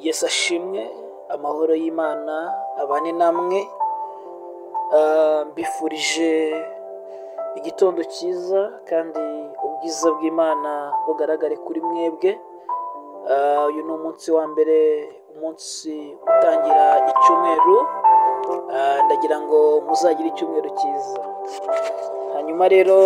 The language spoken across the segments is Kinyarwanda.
Yesu ashimwe, amahoro y'Imana abane namwe. Mbifurije igitondo cyiza kandi ubwiza bw'Imana bugaragare kuri mwebwe. Uyu ni umunsi wa mbere, umunsi utangira icyumweru. Ndagira ngo muzagire icyumweru cyiza. Hanyuma rero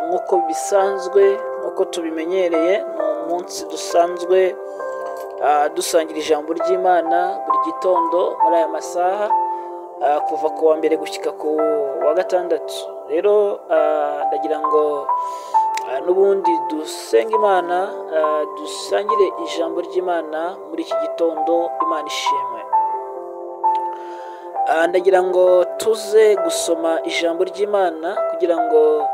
nk'uko bisanzwe, nk'uko tubimenyereye, ni umunsi dusanzwe dusangira ijambo ry'Imana buri gitondo muri aya masaha, kuva ku wa mbere gushyika ku wa gatandatu. Rero ndagira ngo n'ubundi dusenge Imana, dusangire ijambo ry'Imana muri iki gitondo. Imana ishimwe. Ndagira ngo tuze gusoma ijambo ry'Imana kugira ngo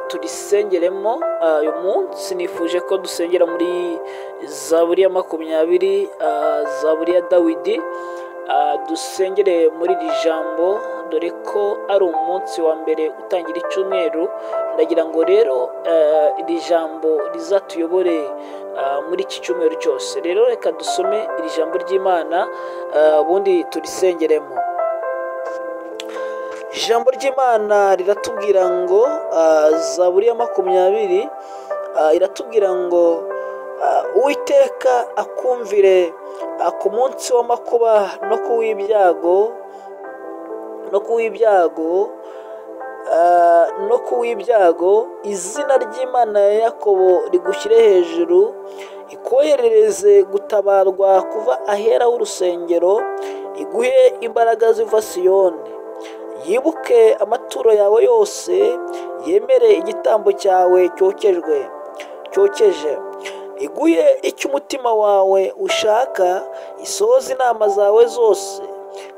turisengeremo. Uyu munsi nifuje ko dusengera muri Zaburi ya 20, Zaburi ya Dawidi. Dusengere muri iri jambo, dore ko ari umunsi wa mbere utangira icyumweru. Ndagira ngo rero iri jambo rizatuyobore muri iki cyumweru cyose. Rero reka dusome iri jambo ry'Imana, ubundi turisengeremo. Ijambo ry'Imana riratubwira ngo, Zaburi ya 20 iratubwira ngo, Uwiteka akumvire ku munsi w'amakuba no ku w'ibyago, izina ry'Imana ya Yakobo rigushyire hejuru, ikoherereze gutabarwa kuva ahera h'urusengero, iguhe imbaraga ziva Siyoni. Yibuke amaturo yawe yose, yemere igitambo cyawe cyokeje. Iguhe icyo umutima wawe ushaka, isohoze inama zawe zose.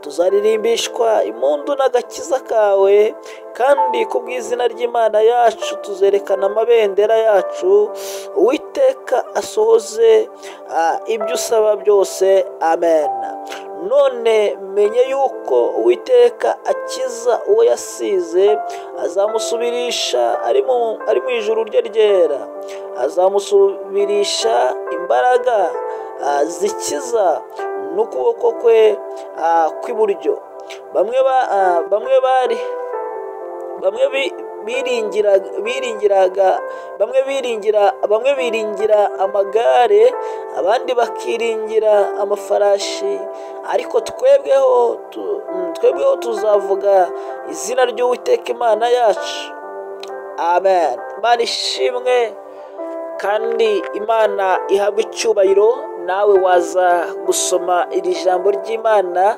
Tuzaririmbishwa impundu n'agakiza kawe, kandi ku bw'izina ry'Imana yacu tuzerekana amabendera yacu. Uwiteka asohoze ibyo usaba byose. Amen. None menye yuko Uwiteka akiza uwo yasize, azamusubirisha ari mu ijuru rye ryera. Azamusubirisha imbaraga zikiza n'ukuboko kwe kw'iburyo. Bamwe biringira amagare, abandi bakiringira amafarashi, ariko twebweho tuzavuga izina ry'Uwiteka Imana yacu. Amen. Imana ishimwe kandi Imana ihabwa icyubahiro. Nawe waza gusoma iri jambo ry'Imana.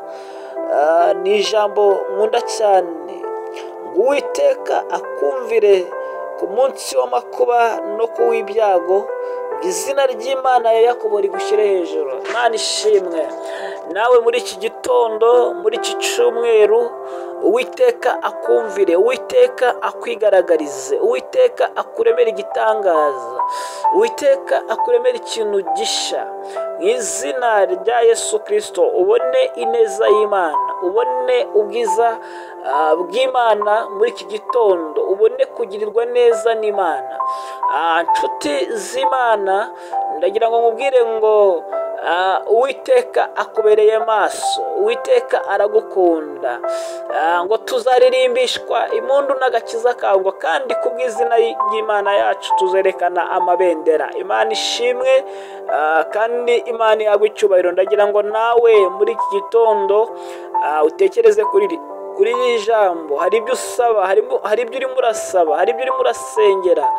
Ni ijambo nkunda cyane. Uwiteka akumvire ku munsi w'amakuba no ku w'ibyago, izina ry'Imana ya Yakobo rigushyire hejuru. Imana ishimwe. Nawe muri iki gitondo, muri iki cyumweru, Uwiteka akumvire, Uwiteka akwigaragarize, Uwiteka akuremera igitangaza, Uwiteka akuremera ikintu gisha mu izina rya Yesu Kristo. Ubone ineza y'Imana, ubone ubwiza bw'Imana muri iki gitondo, ubone kugirirwa neza n'Imana. Nshuti z'Imana, ndagira ngo nkubwire ngo Uwiteka akubereye maso, Uwiteka aragukunda, ngo tuzaririmbishwa impundu n'agakiza kawe, kandi ku bw'izina ry'Imana yacu tuzerekana amabendera. Imana ishimwe kandi Imana ihabwe icyubahiro. Ndagira ngo nawe muri iki gitondo utekereze kuri iri jambo. Hari ibyo usaba, hari ibyo urimo urasaba, hari ibyo urimo urasengera,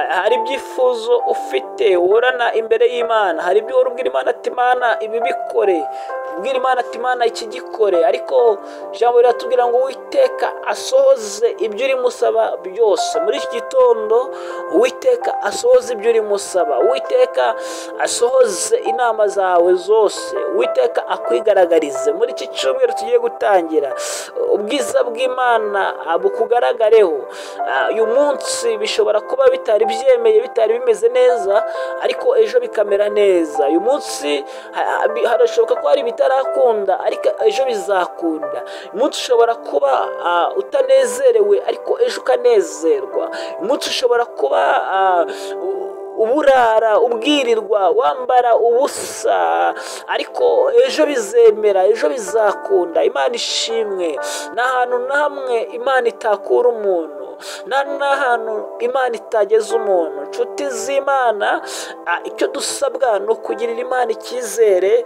hari ibyifuzo ufite uhorana imbere y'Imana. Hari ibyo ubwira Imana ati Imana ibi bikore, ubwira Imana ati Imana iki gikore. Ariko ijambo riratubwira ngo Uwiteka asohoze ibyo urimo usaba byose. Muri iki gitondo Uwiteka asohoze ibyo urimo usaba, Uwiteka asohoze inama zawe zose, Uwiteka akwigaragarize muri iki cyumweru tugiye gutangira. ubwiza bw'Imana bukugaragareho. Uyu munsi bishobora kuba bitari byemeye, bitari bimeze neza, ariko ejo bikamera neza. uyu munsi harashoboka ko hari bitarakunda, ariko ejo bizakunda. uyu munsi ushobora kuba utanezerewe, ariko ejo ukanezerwa. uyu munsi ushobora kuba uburara, ubwirirwa, wambara ubusa, ariko ejo bizemera, ejo bizakunda. Imana ishimwe. nta hantu na hamwe Imana itakura umuntu, nta n'ahantu Imana itageza umuntu. Inshuti z'Imana, icyo dusabwa ni ukugirira Imana icyizere,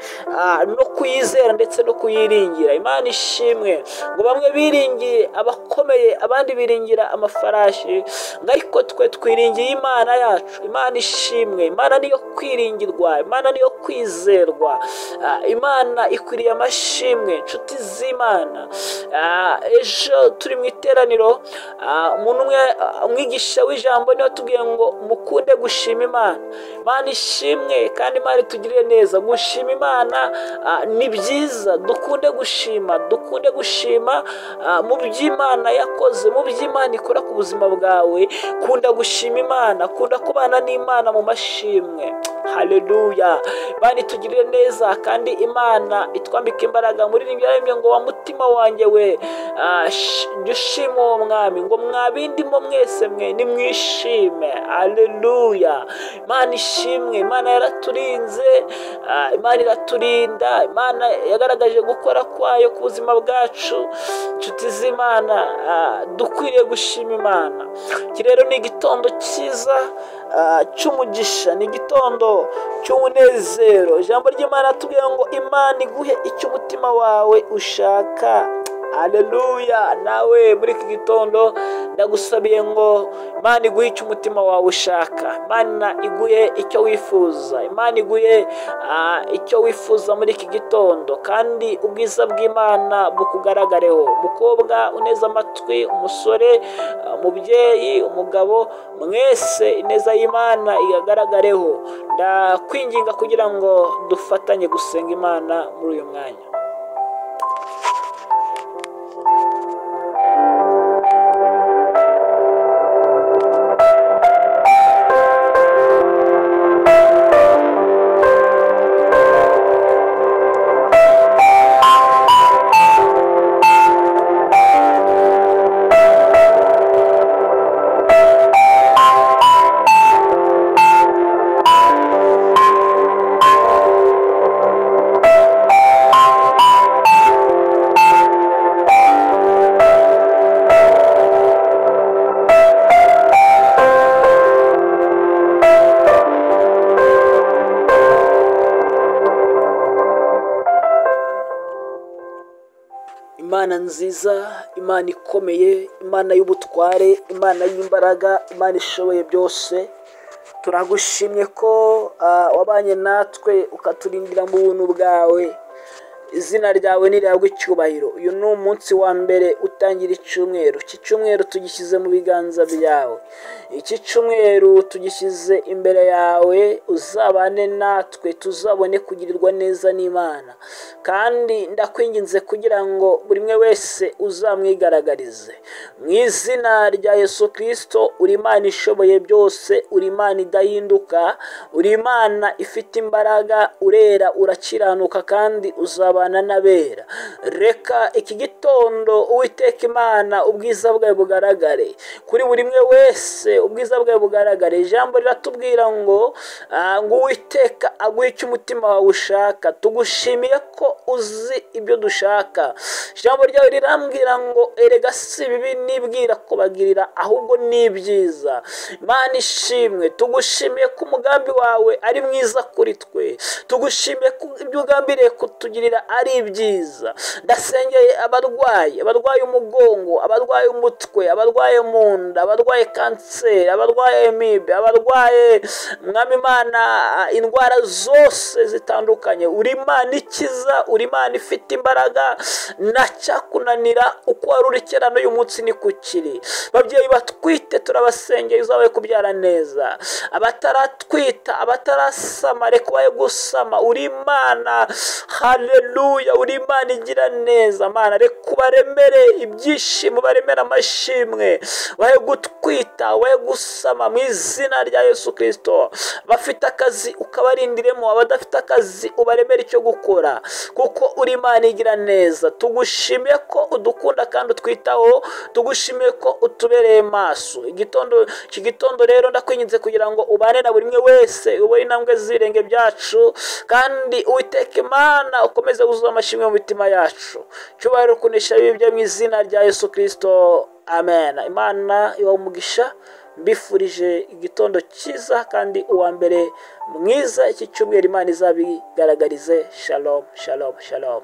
no kuyizera ndetse no kuyiringira. Imana ishimwe. ngo bamwe biringiye abakomeye, abandi biringira amafarashi, ngo ariko twe twiringiye Imana yacu. Imana ishimwe. Imana niyo kwiringirwa, Imana niyo kwizerwa, Imana ikwiriye amashimwe. inshuti z'Imana, ejo turi mu iteraniro, umuntu umwe, umwigisha w'ijambo niwe atubwiye ngo mukunde gushima Imana. Imana ishimwe kandi Imana itugirire neza. gushima Imana ni byiza. dukunde gushima mu by'Imana yakoze, mu by'Imana ikora ku buzima bwawe. kunda gushima Imana, kunda kubana n'Imana mu mashimwe. haleluya. Imana itugirire neza kandi Imana itwambika imbaraga. muri iri byaremye ngo wa mutima wanjye we, jya ushima uwo mwami, ngo mwabindimo mwese mwe nimwishime. haleluya. Imana ishimwe. Imana yaraturinze, Imana iraturinda, Imana yagaragaje gukora kwayo ku buzima bwacu. inshuti z'Imana, dukwiriye gushima Imana. iki rero ni igitondo cyiza cy'umugisha, ni igitondo cy'umunezero. ijambo ry'Imana tubwiye ngo Imana iguhe icyo umutima wawe ushaka. haleluya. nawe muri iki gitondo ndagusabiye ngo Imana iguhe icyo umutima wawe ushaka, Imana iguhe icyo wifuza, Imana iguhe icyo wifuza muri iki gitondo, kandi ubwiza bw'Imana bukugaragareho. umukobwa uneze amatwi, umusore, umubyeyi, umugabo, mwese ineza y'Imana igagaragareho. ndakwinginga kugira ngo dufatanye gusenga Imana muri uyu mwanya. Imana nziza, Imana ikomeye, Imana y'ubutware, Imana y'imbaraga, Imana ishoboye byose, turagushimye ko wabanye natwe ukaturindira mu buntu bwawe. izina ryawe nirihabwe icyubahiro. uyu ni umunsi wa mbere utangira icyumweru. iki cyumweru tugishyize mu biganza byawe. iki cyumweru tugishyize imbere yawe. uzabane natwe, tuzabone kugirirwa neza n'Imana, kandi ndakwinginze kugira ngo buri umwe wese uzamwigaragarize mu izina rya Yesu Kristo. uri Imana ishoboye byose, uri Imana idahinduka, uri Imana ifite imbaraga, urera, urakiranuka, kandi uzabana n'abera. reka iki gitondo Uwiteka Imana ubwiza bwawe bugaragare kuri buri umwe wese, ubwiza bwawe bugaragare. ijambo riratubwira ngo Uwiteka aguhe icyo umutima wawe ushaka. tugushimiye ko uzi ibyo dushaka. ijambo ryawe rirambwira ngo erega si bibi nibwira kubagirira, ahubwo ni byiza. Imana ishimwe. tugushimiye ko umugambi wawe ari mwiza kuri twe. tugushimiye ko ibyo ugambiriye kutugirira ari byiza. ndasengeye abarwaye umugongo, abarwaye umutwe, abarwaye mu nda, abarwaye kanseri, abarwaye amibe, abarwaye mwami Imana indwara zose zitandukanye. uri Imana ikiza, uri Imana ifite imbaraga, ntacyakunanira. uko wari uri kera n'uyu munsi ni kukiri. babyeyi batwite turabasengeye uzabaye kubyara neza. abataratwita, abatarasama, reka ubaye gusama. uri Imana. haleluya. haleluya. Uri Imana igira neza Mana, reka ubaremere ibyishimo, baremere amashimwe, bahe gutwita, bahe gusama mu izina rya Yesu Kristo. Bafite akazi ukabarindiremo, abadafite akazi ubaremere icyo gukora, kuko uri Imana igira neza. Tugushimiye ko udukunda kandi utwitaho, tugushimiye ko utubereye maso. Iki gitondo rero ndakwinginze kugira ngo ubane na buri umwe wese, ubone intambwe z'ibirenge byacu, kandi Uwiteka Imana ukomeze wuzuza amashimwe mu mitima yacu. Cyubahiro kunesha bibyo mu izina rya Yesu Kristo, amen. Imana ibahe umugisha, mbifurije igitondo cyiza kandi uwa mbere mwiza iki cyumweru Imana izabigaragarize. Shalom, shalom, shalom.